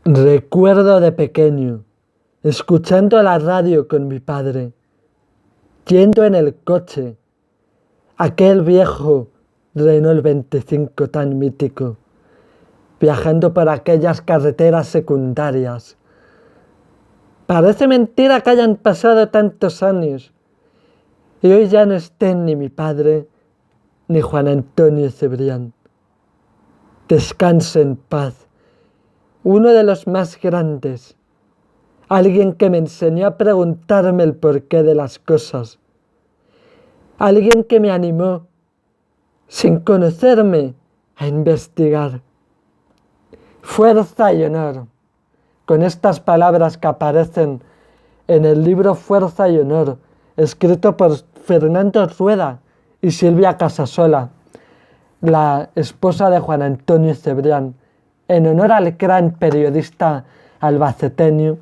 Recuerdo de pequeño, escuchando la radio con mi padre, yendo en el coche, aquel viejo Renault 25 tan mítico, viajando por aquellas carreteras secundarias. Parece mentira que hayan pasado tantos años y hoy ya no estén ni mi padre ni Juan Antonio Cebrián. Descanse en paz. Uno de los más grandes, alguien que me enseñó a preguntarme el porqué de las cosas, alguien que me animó, sin conocerme, a investigar. Fuerza y honor, con estas palabras que aparecen en el libro Fuerza y Honor, escrito por Fernando Rueda y Silvia Casasola, la esposa de Juan Antonio Cebrián, en honor al gran periodista albaceteño.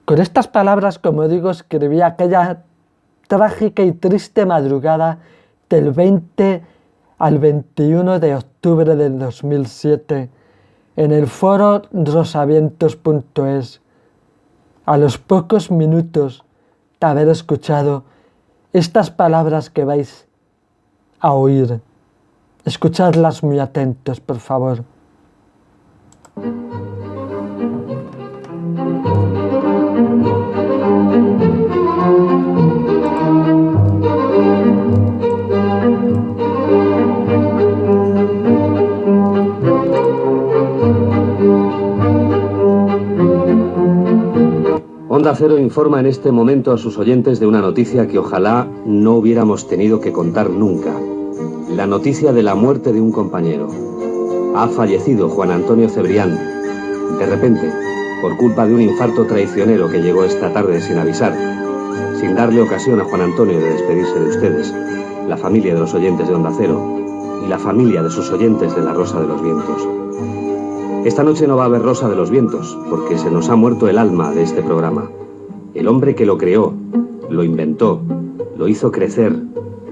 Con estas palabras, como digo, escribí aquella trágica y triste madrugada del 20 al 21 de octubre del 2007 en el foro rosavientos.es, a los pocos minutos de haber escuchado estas palabras que vais a oír. Escuchadlas muy atentos, por favor. Onda Cero informa en este momento a sus oyentes de una noticia que ojalá no hubiéramos tenido que contar nunca. La noticia de la muerte de un compañero. Ha fallecido Juan Antonio Cebrián, de repente, por culpa de un infarto traicionero que llegó esta tarde sin avisar, sin darle ocasión a Juan Antonio de despedirse de ustedes, la familia de los oyentes de Onda Cero y la familia de sus oyentes de La Rosa de los Vientos. Esta noche no va a haber Rosa de los Vientos, porque se nos ha muerto el alma de este programa. El hombre que lo creó, lo inventó, lo hizo crecer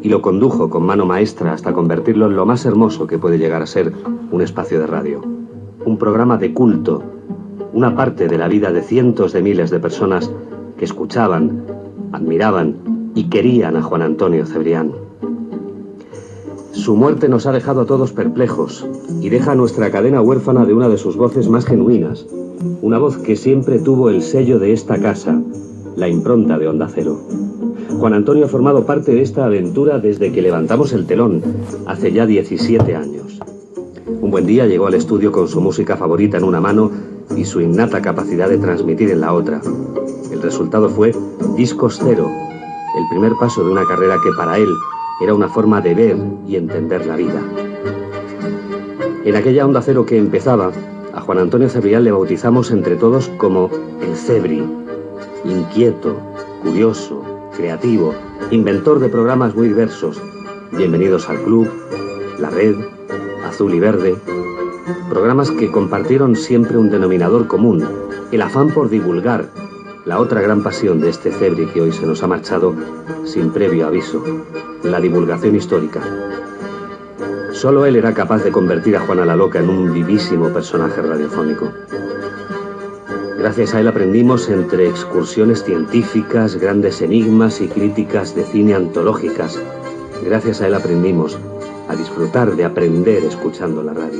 y lo condujo con mano maestra hasta convertirlo en lo más hermoso que puede llegar a ser un espacio de radio. Un programa de culto, una parte de la vida de cientos de miles de personas que escuchaban, admiraban y querían a Juan Antonio Cebrián. Su muerte nos ha dejado a todos perplejos y deja a nuestra cadena huérfana de una de sus voces más genuinas, una voz que siempre tuvo el sello de esta casa, la impronta de Onda Cero. Juan Antonio ha formado parte de esta aventura desde que levantamos el telón, hace ya 17 años. Un buen día llegó al estudio con su música favorita en una mano y su innata capacidad de transmitir en la otra. El resultado fue Discos Cero, el primer paso de una carrera que para él era una forma de ver y entender la vida. En aquella Onda Cero que empezaba, a Juan Antonio Cebrián le bautizamos entre todos como el Cebri, inquieto, curioso, creativo, inventor de programas muy diversos. Bienvenidos al Club, La Red, Azul y Verde, programas que compartieron siempre un denominador común, el afán por divulgar, la otra gran pasión de este Cebri que hoy se nos ha marchado sin previo aviso, la divulgación histórica. Solo él era capaz de convertir a Juana la Loca en un vivísimo personaje radiofónico. Gracias a él aprendimos entre excursiones científicas, grandes enigmas y críticas de cine antológicas. Gracias a él aprendimos a disfrutar de aprender escuchando la radio.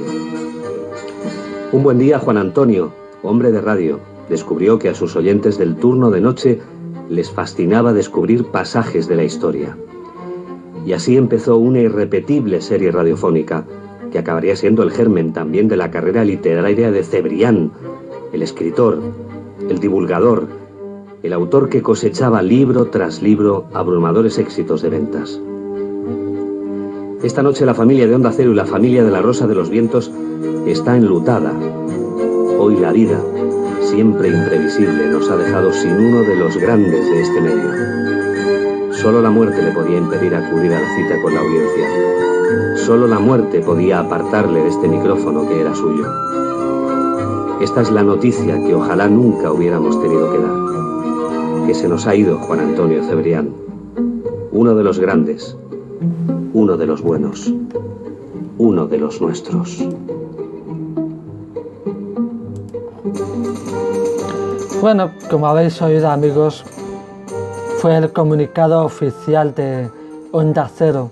Un buen día Juan Antonio, hombre de radio, descubrió que a sus oyentes del turno de noche les fascinaba descubrir pasajes de la historia. Y así empezó una irrepetible serie radiofónica que acabaría siendo el germen también de la carrera literaria de Cebrián, el escritor, el divulgador, el autor que cosechaba libro tras libro abrumadores éxitos de ventas. Esta noche la familia de Onda Cero y la familia de La Rosa de los Vientos está enlutada. Hoy la vida, siempre imprevisible, nos ha dejado sin uno de los grandes de este medio. Solo la muerte le podía impedir acudir a la cita con la audiencia. Solo la muerte podía apartarle de este micrófono que era suyo. Esta es la noticia que ojalá nunca hubiéramos tenido que dar. Que se nos ha ido Juan Antonio Cebrián, uno de los grandes, uno de los buenos, uno de los nuestros. Bueno, como habéis oído, amigos, fue el comunicado oficial de Onda Cero.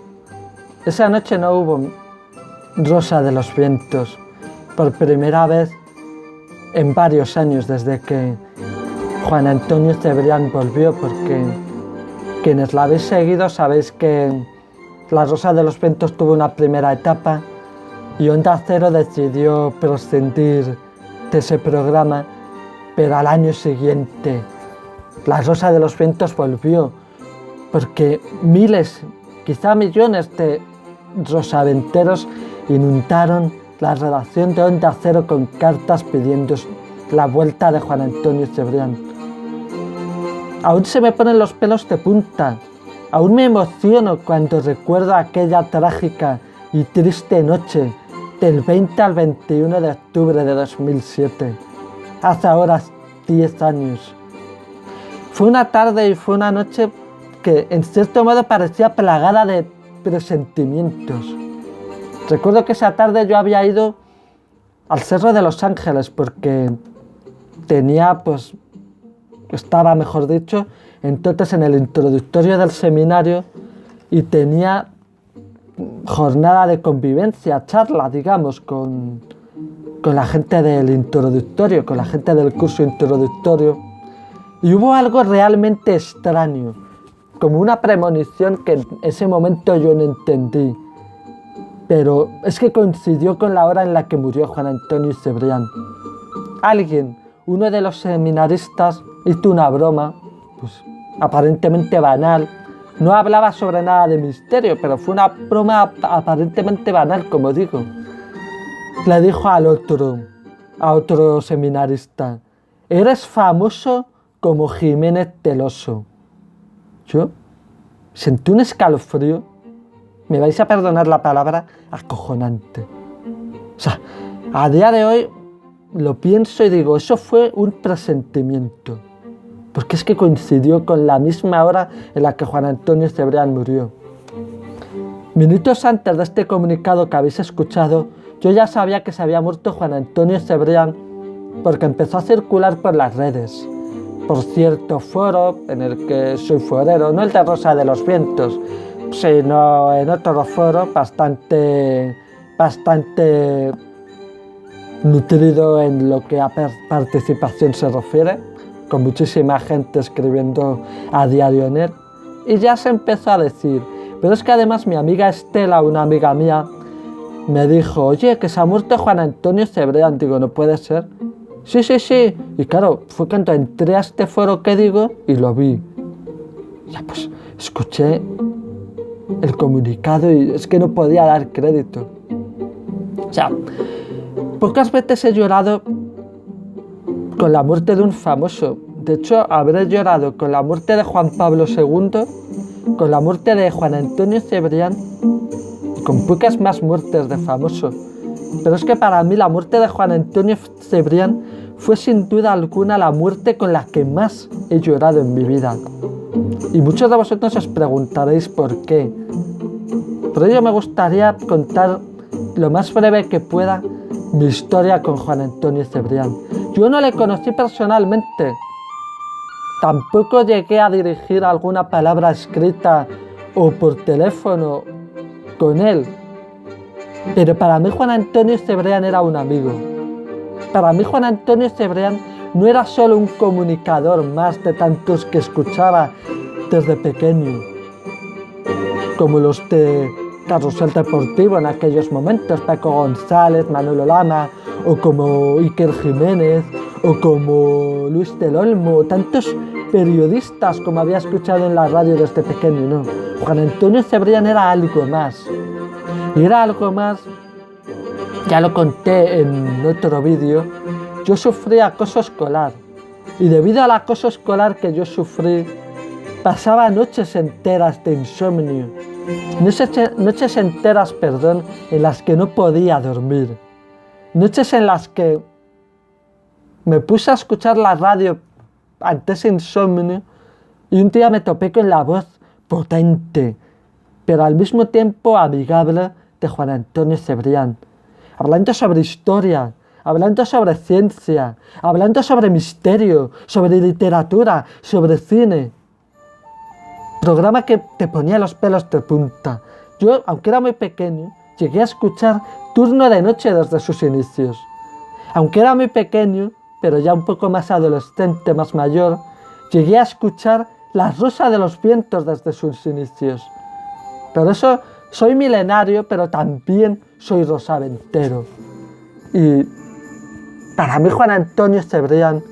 Esa noche no hubo Rosa de los Vientos, por primera vez en varios años desde que Juan Antonio Cebrián volvió, porque quienes la habéis seguido sabéis que La Rosa de los Vientos tuvo una primera etapa y Onda Cero decidió prescindir de ese programa, pero al año siguiente La Rosa de los Vientos volvió, porque miles, quizá millones de rosaventeros inundaron la redacción de Onda Cero con cartas pidiendo la vuelta de Juan Antonio Cebrián. Aún se me ponen los pelos de punta, aún me emociono cuando recuerdo aquella trágica y triste noche del 20 al 21 de octubre de 2007, hace ahora 10 años. Fue una tarde y fue una noche que en cierto modo parecía plagada de presentimientos. Recuerdo que esa tarde yo había ido al Cerro de los Ángeles porque estaba mejor dicho, entonces en el introductorio del seminario y tenía jornada de convivencia, charla, digamos, con la gente del introductorio, con la gente del curso introductorio. Y hubo algo realmente extraño, como una premonición que en ese momento yo no entendí. Pero es que coincidió con la hora en la que murió Juan Antonio Cebrián. Alguien, uno de los seminaristas, hizo una broma, pues aparentemente banal. No hablaba sobre nada de misterio, pero fue una broma aparentemente banal, como digo. Le dijo a otro seminarista: eres famoso como Jiménez del Oso. Yo sentí un escalofrío, me vais a perdonar la palabra, acojonante. O sea, a día de hoy lo pienso y digo, eso fue un presentimiento, porque es que coincidió con la misma hora en la que Juan Antonio Cebrián murió. Minutos antes de este comunicado que habéis escuchado, yo ya sabía que se había muerto Juan Antonio Cebrián porque empezó a circular por las redes, por cierto foro en el que soy forero, no el de Rosa de los Vientos, sino en otro foro bastante nutrido en lo que a participación se refiere, con muchísima gente escribiendo a diario en él, y ya se empezó a decir, pero es que además mi amiga Estela, una amiga mía, me dijo, oye, que se ha muerto Juan Antonio Cebrián. Digo, no puede ser. Sí. Y claro, fue cuando entré a este foro que digo y lo vi. Ya pues, escuché el comunicado y es que no podía dar crédito. O sea, pocas veces he llorado con la muerte de un famoso. De hecho, habré llorado con la muerte de Juan Pablo II, con la muerte de Juan Antonio Cebrián, con pocas más muertes de famoso. Pero es que para mí la muerte de Juan Antonio Cebrián fue sin duda alguna la muerte con la que más he llorado en mi vida. Y muchos de vosotros os preguntaréis por qué. Por ello me gustaría contar lo más breve que pueda mi historia con Juan Antonio Cebrián. Yo no le conocí personalmente. Tampoco llegué a dirigir alguna palabra escrita o por teléfono con él. Pero para mí Juan Antonio Cebrián era un amigo. Para mí Juan Antonio Cebrián no era solo un comunicador más de tantos que escuchaba desde pequeño, como los de Carrusel Deportivo en aquellos momentos, Paco González, Manolo Lama, o como Iker Jiménez, o como Luis del Olmo, tantos periodistas como había escuchado en la radio desde pequeño, no. Juan Antonio Cebrián era algo más. Y era algo más, ya lo conté en otro vídeo, yo sufrí acoso escolar. Y debido al acoso escolar que yo sufrí, pasaba noches enteras de insomnio. Noches enteras, en las que no podía dormir. Noches en las que me puse a escuchar la radio ante ese insomnio y un día me topé con la voz potente, pero al mismo tiempo amigable, de Juan Antonio Cebrián, hablando sobre historia, hablando sobre ciencia, hablando sobre misterio, sobre literatura, sobre cine. Programa que te ponía los pelos de punta. Yo, aunque era muy pequeño, llegué a escuchar Turno de Noche desde sus inicios. Aunque era muy pequeño, pero ya un poco más adolescente, más mayor, llegué a escuchar La Rosa de los Vientos desde sus inicios. Por eso soy milenario, pero también soy rosaventero. Y para mí Juan Antonio Cebrián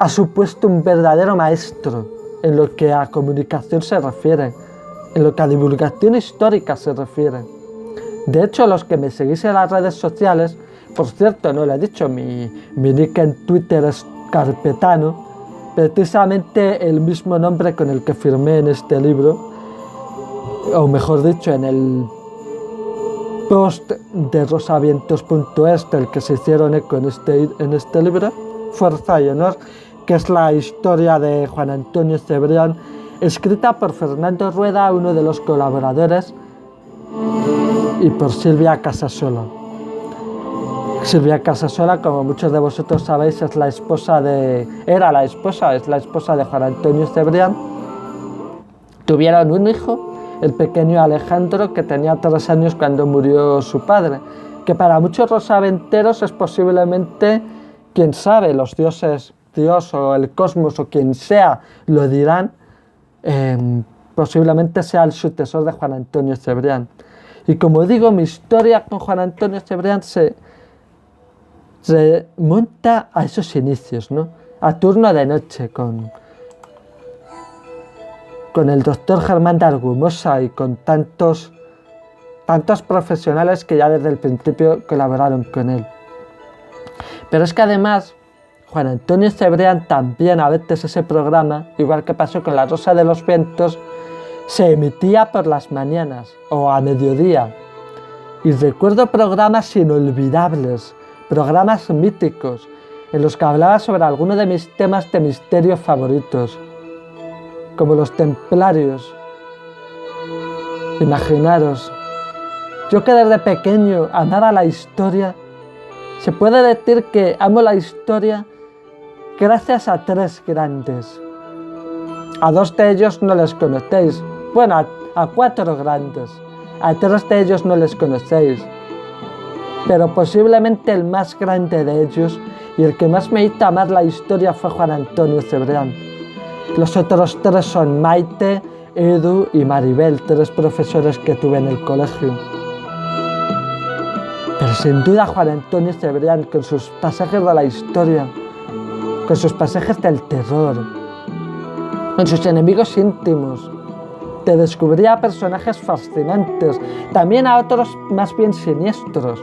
ha supuesto un verdadero maestro en lo que a comunicación se refiere, en lo que a divulgación histórica se refiere. De hecho, los que me seguís en las redes sociales, por cierto, no lo he dicho, mi nick en Twitter es Carpetano, precisamente el mismo nombre con el que firmé en este libro, o mejor dicho, en el post de rosavientos.es del que se hicieron eco en este libro, Fuerza y Honor, que es la historia de Juan Antonio Cebrián, escrita por Fernando Rueda, uno de los colaboradores, y por Silvia Casasola. Silvia Casasola, como muchos de vosotros sabéis, es la esposa de Juan Antonio Cebrián. Tuvieron un hijo, el pequeño Alejandro, que tenía 3 años cuando murió su padre, que para muchos rosaventeros es posiblemente, quién sabe, los dioses, Dios o el cosmos o quien sea lo dirán, posiblemente sea el sucesor de Juan Antonio Cebrián. Y como digo, mi historia con Juan Antonio Cebrián se remonta a esos inicios, ¿no? A Turno de Noche, con el doctor Germán de Argumosa y con tantos profesionales que ya desde el principio colaboraron con él. Pero es que además Juan Antonio Cebrián también, a veces ese programa, igual que pasó con La Rosa de los Vientos, se emitía por las mañanas o a mediodía. Y recuerdo programas inolvidables, programas míticos, en los que hablaba sobre algunos de mis temas de misterio favoritos, como los templarios. Imaginaros, yo que desde pequeño amaba la historia, se puede decir que amo la historia gracias a 3 grandes. A 2 de ellos no les conocéis, bueno, a 4 grandes, a 3 de ellos no les conocéis, pero posiblemente el más grande de ellos y el que más me hizo amar la historia fue Juan Antonio Cebrián. Los otros 3 son Maite, Edu y Maribel, 3 profesores que tuve en el colegio. Pero sin duda Juan Antonio Cebrián, con sus pasajes de la historia, con sus pasajes del terror, con sus enemigos íntimos, te descubría a personajes fascinantes, también a otros más bien siniestros,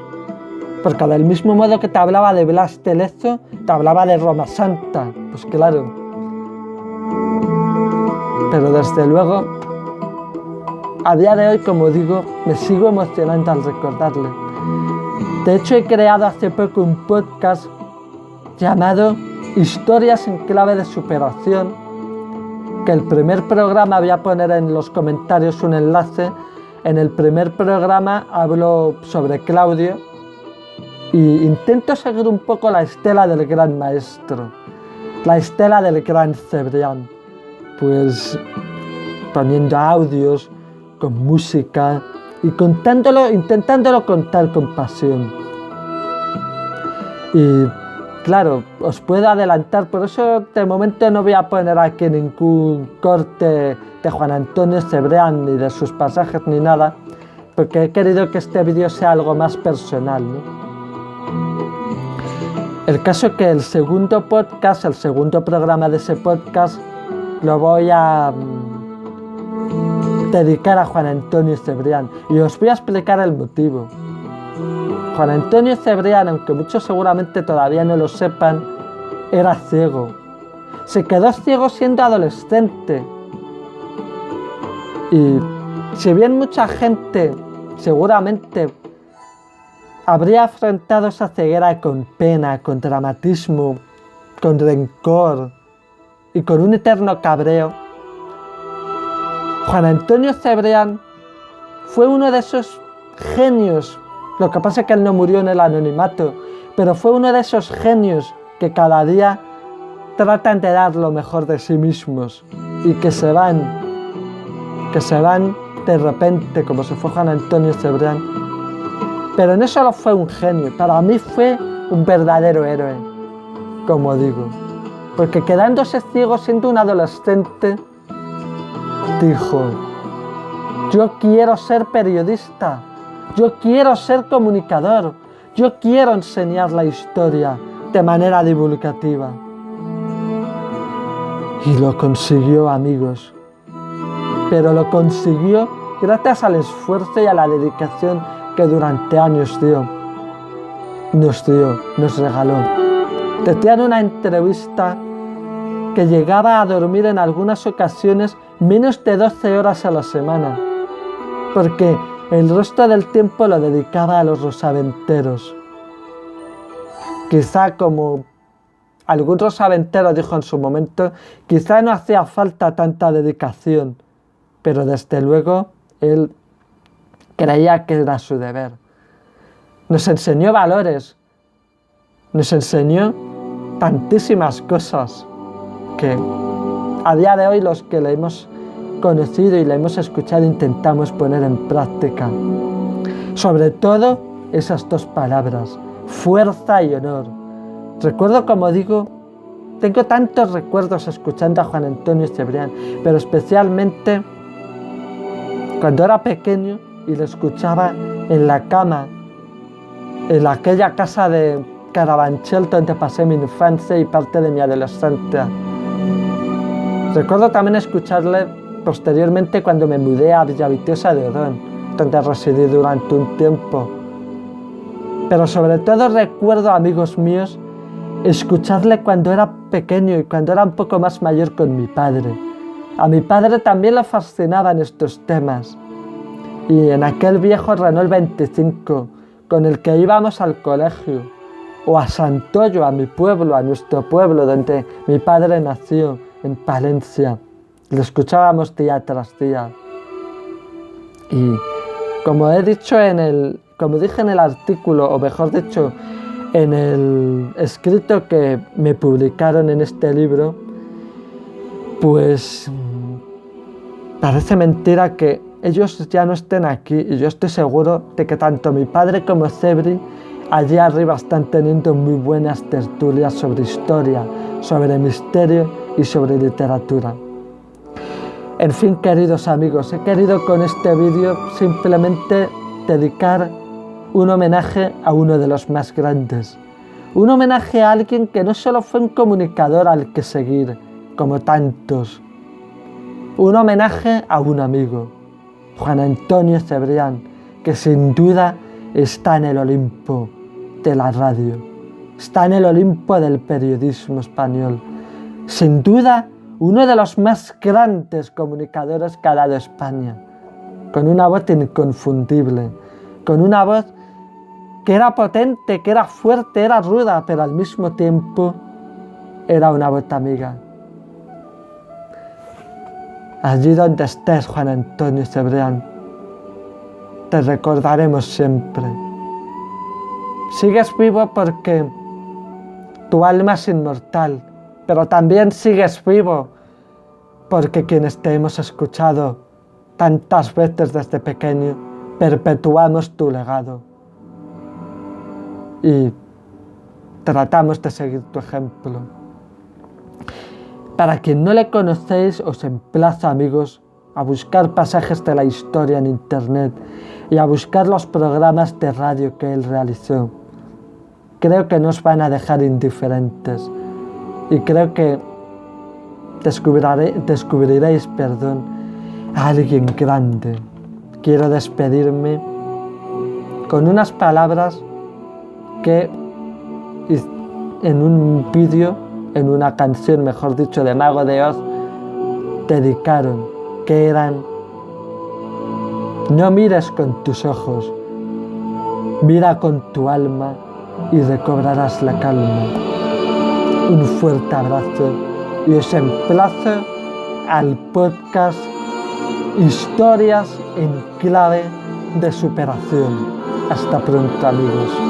porque del mismo modo que te hablaba de Blas de Lezo, te hablaba de Roma Santa, pues claro. Pero desde luego, a día de hoy, como digo, me sigo emocionando al recordarle. De hecho, he creado hace poco un podcast llamado Historias en clave de superación, que el primer programa, voy a poner en los comentarios un enlace. En el primer programa hablo sobre Claudio e intento seguir un poco la estela del gran maestro, la estela del gran Cebrián, pues poniendo audios, con música y intentándolo contar con pasión. Y claro, os puedo adelantar, por eso de momento no voy a poner aquí ningún corte de Juan Antonio Cebrián ni de sus pasajes ni nada, porque he querido que este vídeo sea algo más personal, ¿no? El caso es que el segundo programa de ese podcast, lo voy a dedicar a Juan Antonio Cebrián y os voy a explicar el motivo. Juan Antonio Cebrián, aunque muchos seguramente todavía no lo sepan, era ciego. Se quedó ciego siendo adolescente. Y si bien mucha gente seguramente habría afrontado esa ceguera con pena, con dramatismo, con rencor y con un eterno cabreo, Juan Antonio Cebrián fue uno de esos genios. Lo que pasa es que él no murió en el anonimato, pero fue uno de esos genios que cada día tratan de dar lo mejor de sí mismos y que se van de repente, como se fue Juan Antonio Cebrián. Pero no solo fue un genio, para mí fue un verdadero héroe, como digo, porque quedándose ciego siendo un adolescente, dijo: yo quiero ser periodista, yo quiero ser comunicador, yo quiero enseñar la historia de manera divulgativa. Y lo consiguió, amigos, pero lo consiguió gracias al esfuerzo y a la dedicación que durante años nos regaló. Decía en una entrevista que llegaba a dormir en algunas ocasiones menos de 12 horas a la semana, porque el resto del tiempo lo dedicaba a los rosaventeros. Quizá, como algún rosaventero dijo en su momento, quizá no hacía falta tanta dedicación, pero desde luego él creía que era su deber. Nos enseñó valores, nos enseñó tantísimas cosas que a día de hoy los que le hemos conocido y le hemos escuchado intentamos poner en práctica. Sobre todo esas dos palabras, fuerza y honor. Recuerdo, como digo, tengo tantos recuerdos escuchando a Juan Antonio Cebrián, pero especialmente cuando era pequeño y lo escuchaba en la cama, en aquella casa de Carabanchel donde pasé mi infancia y parte de mi adolescencia. Recuerdo también escucharle posteriormente cuando me mudé a Villaviciosa de Odón, donde residí durante un tiempo. Pero sobre todo recuerdo, amigos míos, escucharle cuando era pequeño y cuando era un poco más mayor con mi padre. A mi padre también le fascinaban estos temas. Y en aquel viejo Renault 25 con el que íbamos al colegio, o a Santoyo, a mi pueblo, a nuestro pueblo donde mi padre nació, en Palencia, lo escuchábamos día tras día. Y como dije en el artículo, o mejor dicho, en el escrito que me publicaron en este libro, pues parece mentira que ellos ya no estén aquí, y yo estoy seguro de que tanto mi padre como Cebri allí arriba están teniendo muy buenas tertulias sobre historia, sobre misterio y sobre literatura. En fin, queridos amigos, he querido con este vídeo simplemente dedicar un homenaje a uno de los más grandes. Un homenaje a alguien que no solo fue un comunicador al que seguir, como tantos. Un homenaje a un amigo, Juan Antonio Cebrián, que sin duda está en el Olimpo de la radio, está en el Olimpo del periodismo español. Sin duda, uno de los más grandes comunicadores que ha dado España, con una voz inconfundible, con una voz que era potente, que era fuerte, era ruda, pero al mismo tiempo era una voz amiga. Allí donde estés, Juan Antonio Cebrián, te recordaremos siempre. Sigues vivo porque tu alma es inmortal, pero también sigues vivo porque quienes te hemos escuchado tantas veces desde pequeño perpetuamos tu legado y tratamos de seguir tu ejemplo. Para quien no le conocéis, os emplazo, amigos, a buscar pasajes de la historia en internet y a buscar los programas de radio que él realizó. Creo que no os van a dejar indiferentes y creo que descubriréis a alguien grande. Quiero despedirme con unas palabras que en un vídeo, en una canción, mejor dicho, de Mago de Oz, dedicaron, que eran: no mires con tus ojos, mira con tu alma y recobrarás la calma. Un fuerte abrazo y os emplazo al podcast Historias en clave de superación. Hasta pronto, amigos.